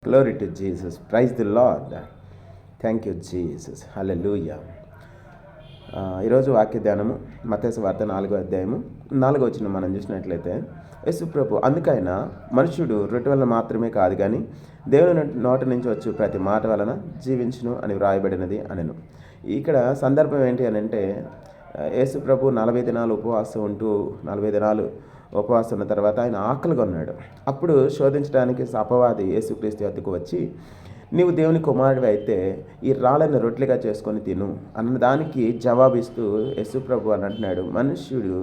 Glory to Jesus. Praise the Lord. Thank you Jesus. Hallelujah. ఈరోజు వాక్య ధ్యానము మత్తయి సువార్త 4వ అధ్యాయము 4వ వచనం మనం చూసినట్లయితే, యేసు ప్రభు అందుకైనా మనుషుడు రొట్టె వలన మాత్రమే కాదు కానీ దేవుని నోటి నుంచి వచ్చు ప్రతి మాట వలన జీవించును అని వ్రాయబడినది అనెను. ఇక్కడ సందర్భం ఏంటి అని అంటే, యేసు ప్రభు 40 దినాలు ఉపవాసం ఉంటూ 40 దినాలు ఉపవాసం ఉన్న తర్వాత ఆయన ఆకలిగా ఉన్నాడు. అప్పుడు శోధించడానికి అపవాది యేసుక్రీస్తు వద్దకు వచ్చి, నీవు దేవుని కుమారుడివి అయితే ఈ రాళ్ళని రొట్టెలుగా చేసుకొని తిను అన్న దానికి జవాబిస్తూ యేసు ప్రభు అని అంటున్నాడు, మనుష్యుడు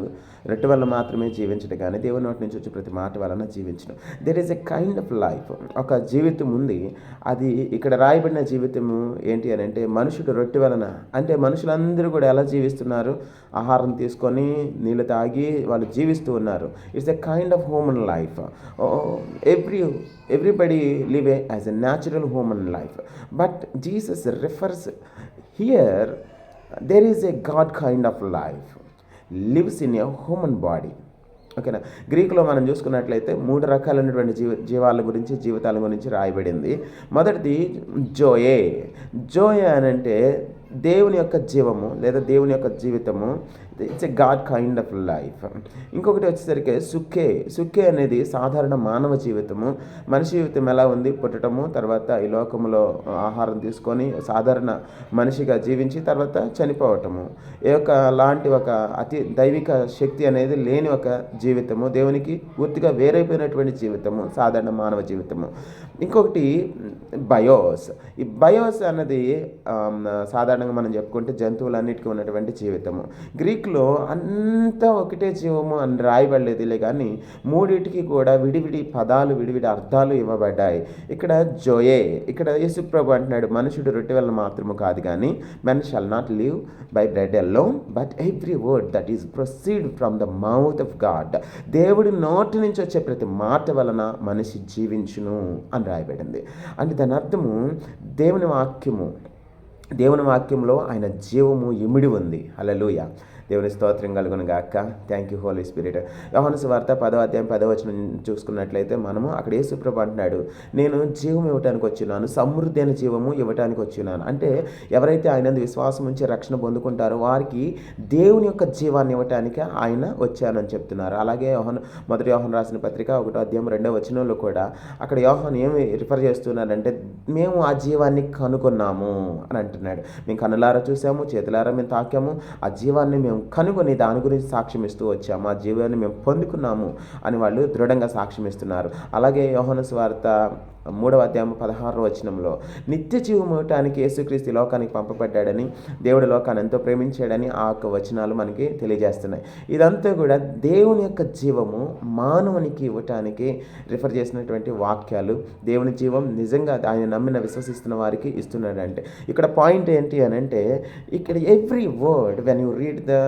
రొట్టె వల్ల మాత్రమే జీవించడు కానీ దేవుని నోటి నుంచి వచ్చే ప్రతి మాట వలన జీవించడం. There is a kind of life. ఒక జీవితం ఉంది. అది ఇక్కడ రాయబడిన జీవితము ఏంటి అని అంటే, మనుషుడు రొట్టె వలన అంటే మనుషులందరూ కూడా ఎలా జీవిస్తున్నారు? ఆహారం తీసుకొని నీళ్ళు తాగి వాళ్ళు జీవిస్తూ ఉన్నారు. It's a kind of human life. Everybody live as a natural human life, but Jesus refers here, there is a God kind of life lives in a human body. ఓకేనా? గ్రీకులో మనం చూసుకున్నట్లయితే 3 రకాలైనటువంటి జీవాల గురించి, జీవితాల గురించి రాయబడింది. మొదటిది జోయే అని అంటే దేవుని యొక్క జీవము లేదా దేవుని యొక్క జీవితము. It's a God kind of life. ఇంకొకటి వచ్చేసరికి సుఖే అనేది సాధారణ మానవ జీవితము. మనిషి జీవితం ఎలా ఉంది? పుట్టడము, తర్వాత ఈ లోకంలో ఆహారం తీసుకొని సాధారణ మనిషిగా జీవించి తర్వాత చనిపోవటము. ఈ యొక్క లాంటి ఒక అతి దైవిక శక్తి అనేది లేని ఒక జీవితము, దేవునికి పూర్తిగా వేరైపోయినటువంటి జీవితము, సాధారణ మానవ జీవితము. ఇంకొకటి ఈ బయోస్ అన్నది సాధారణంగా మనం చెప్పుకుంటే జంతువులన్నిటికీ ఉన్నటువంటి జీవితము. గ్రీక్లో అంతా ఒకటే జీవము అని రాయబడలేదులే కానీ మూడింటికి కూడా విడివిడి పదాలు, విడివిడి అర్థాలు ఇవ్వబడ్డాయి. ఇక్కడ యేసు ప్రభు అంటున్నాడు, మనుషుడు రొట్టె వలన మాత్రము కాదు కానీ men shall not live by bread alone but every word that is proceed from the mouth of God. దేవుడి నోటి నుంచి వచ్చే ప్రతి మాట వలన మనిషి జీవించును అని రాయబడింది. అంటే దాని అర్థము దేవుని వాక్యంలో ఆయన జీవము ఇమిడి ఉంది. హల్లెలూయా. దేవుని స్తోత్రం కలుగును గాక. Thank you Holy Spirit. యోహాను సువార్త 10వ అధ్యాయం 10వ వచనం చూసుకున్నట్లయితే మనము అక్కడ యేసు ప్రభు అంటున్నాడు, నేను జీవం ఇవ్వటానికి వచ్చినాను, సమృద్ధి అయిన జీవము ఇవ్వటానికి వచ్చినాను. అంటే ఎవరైతే ఆయన విశ్వాసం ఉంచి రక్షణ పొందుకుంటారో వారికి దేవుని యొక్క జీవాన్ని ఇవ్వటానికి ఆయన వచ్చానని చెప్తున్నారు. అలాగే మొదటి యోహాను రాసిన పత్రిక 1వ అధ్యాయం 2వ వచనంలో కూడా అక్కడ యోహాను ఏమి రిఫర్ చేస్తున్నారంటే, మేము ఆ జీవాన్ని కనుగొన్నాము అని అంటున్నాడు. మేము కన్నులారా చూసాము, చేతులారా మేము తాకాము, ఆ జీవాన్ని మేము కనుగొని దాని గురించి సాక్ష్యం ఇస్తూ వచ్చాము, ఆ జీవాన్ని మేము పొందుకున్నాము అని వాళ్ళు దృఢంగా సాక్ష్యం ఇస్తున్నారు. అలాగే యోహాను సువార్త 3వ అధ్యాయం 16వ వచనంలో నిత్య జీవం ఇవ్వటానికి యేసుక్రీస్తు లోకానికి పంపబడ్డాడని, దేవుడి లోకాన్ని ఎంతో ప్రేమించాడని ఆ యొక్క వచనాలు మనకి తెలియజేస్తున్నాయి. ఇదంతా కూడా దేవుని యొక్క జీవము మానవునికి ఇవ్వటానికి రిఫర్ చేసినటువంటి వాక్యాలు. దేవుని జీవం నిజంగా ఆయన నమ్మిన విశ్వసిస్తున్న వారికి ఇస్తున్నాడంటే ఇక్కడ పాయింట్ ఏంటి అని అంటే, ఇక్కడ every word when you read the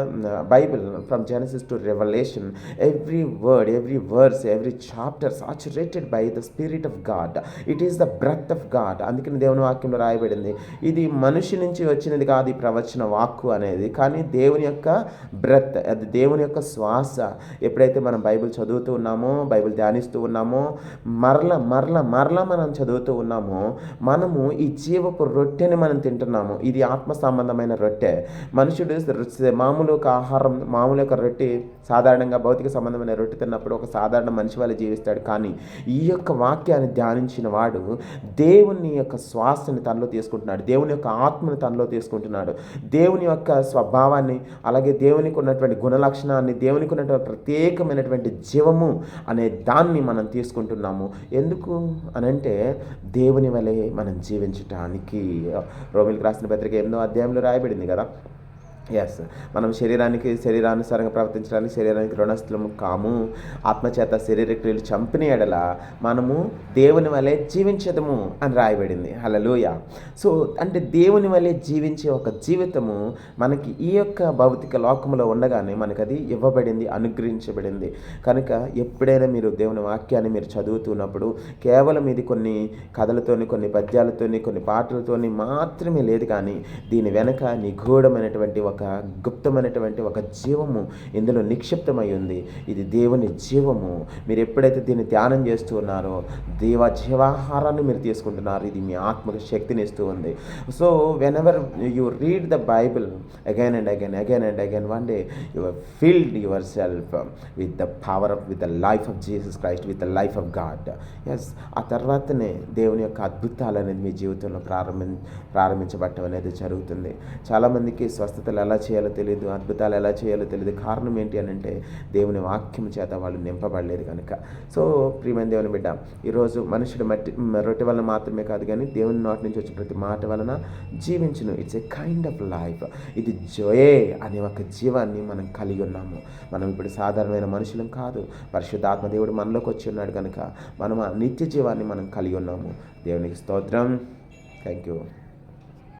Bible from Genesis to revolution, every word, every verse, every chapter saturated by the Spirit of God. It is the breath of God. అందుకని దేవుని వాక్యంలో రాయబడింది, ఇది మనిషి నుంచి వచ్చినది కాదు ఈ ప్రవచన వాక్కు అనేది, కానీ దేవుని యొక్క బ్రెత్, అది దేవుని యొక్క శ్వాస. ఎప్పుడైతే మనం బైబిల్ చదువుతూ ఉన్నామో, బైబిల్ ధ్యానిస్తూ ఉన్నామో, మరల మనం చదువుతూ ఉన్నామో, మనము ఈ జీవపు రొట్టెని మనం తింటున్నాము. ఇది ఆత్మ సంబంధమైన రొట్టె. మనుషుడు మామూలు ఒక ఆహారం, మామూలు యొక్క రొట్టె, సాధారణంగా భౌతిక సంబంధమైన రొట్టె తిన్నప్పుడు ఒక సాధారణ మనిషి వాళ్ళు జీవిస్తాడు. కానీ ఈ యొక్క వాక్యాన్ని ధ్యానించిన వాడు దేవుని యొక్క శ్వాసని తనలో తీసుకుంటున్నాడు, దేవుని యొక్క ఆత్మని తనలో తీసుకుంటున్నాడు, దేవుని యొక్క స్వభావాన్ని, అలాగే దేవునికి ఉన్నటువంటి గుణలక్షణాన్ని, దేవునికి ఉన్నటువంటి ప్రత్యేకమైనటువంటి జీవము అనే దాన్ని మనం తీసుకుంటున్నాము. ఎందుకు అనంటే దేవుని వలె మనం జీవించటానికి. రోమీయులకు రాసిన పత్రిక 8వ అధ్యాయంలో రాయబడింది కదా, మనం శరీరానుసారంగా ప్రవర్తించడానికి శరీరానికి రుణస్థలము కాము, ఆత్మచేత శరీర క్రియలు చంపిన ఎడల మనము దేవుని వలె జీవించదము అని రాయబడింది. హల్లెలూయా. సో అంటే దేవుని వలె జీవించే ఒక జీవితము మనకి ఈ యొక్క భౌతిక లోకంలో ఉండగానే మనకు అది ఇవ్వబడింది, అనుగ్రహించబడింది. కనుక ఎప్పుడైనా మీరు దేవుని వాక్యాన్ని మీరు చదువుతున్నప్పుడు కేవలం ఇది కొన్ని కథలతోని, కొన్ని పద్యాలతోని, కొన్ని పాటలతోని మాత్రమే లేదు, కానీ దీని వెనక నిగూఢమైనటువంటి ఒక ఒక గుప్తమైనటువంటి ఒక జీవము ఇందులో నిక్షిప్తమై ఉంది. ఇది దేవుని జీవము. మీరు ఎప్పుడైతే దీన్ని ధ్యానం చేస్తూ ఉన్నారో జీవాహారాన్ని మీరు తీసుకుంటున్నారు. ఇది మీ ఆత్మకు శక్తిని ఇస్తూ ఉంది. So whenever you read the Bible again and again one day you are filled yourself with the power of with the life of Jesus Christ, with the life of God. Yes, ఆ తర్వాతనే దేవుని యొక్క అద్భుతాలు అనేది మీ జీవితంలో ప్రారంభించబడటం అనేది జరుగుతుంది. చాలామందికి స్వస్థతలు ఎలా చేయాలో తెలియదు, అద్భుతాలు ఎలా చేయాలో తెలియదు. కారణం ఏంటి అని అంటే దేవుని వాక్యం చేత వాళ్ళు నింపబడలేదు కనుక. సో ప్రియమైన దేవుని బిడ్డ, ఈరోజు మనుషుడు రొట్టె వలన మాత్రమే కాదు కానీ దేవుని నోటి నుంచి వచ్చే ప్రతి మాట వలన జీవించును. It's a kind of life. ఇది జోయే అనే ఒక జీవాన్ని మనం కలిగి ఉన్నాము. మనం ఇప్పుడు సాధారణమైన మనుషులం కాదు. పరిశుద్ధాత్మ దేవుడు మనలోకి వచ్చి ఉన్నాడు కనుక మనం ఆ నిత్య జీవాన్ని మనం కలిగి ఉన్నాము. దేవునికి స్తోత్రం. Thank you.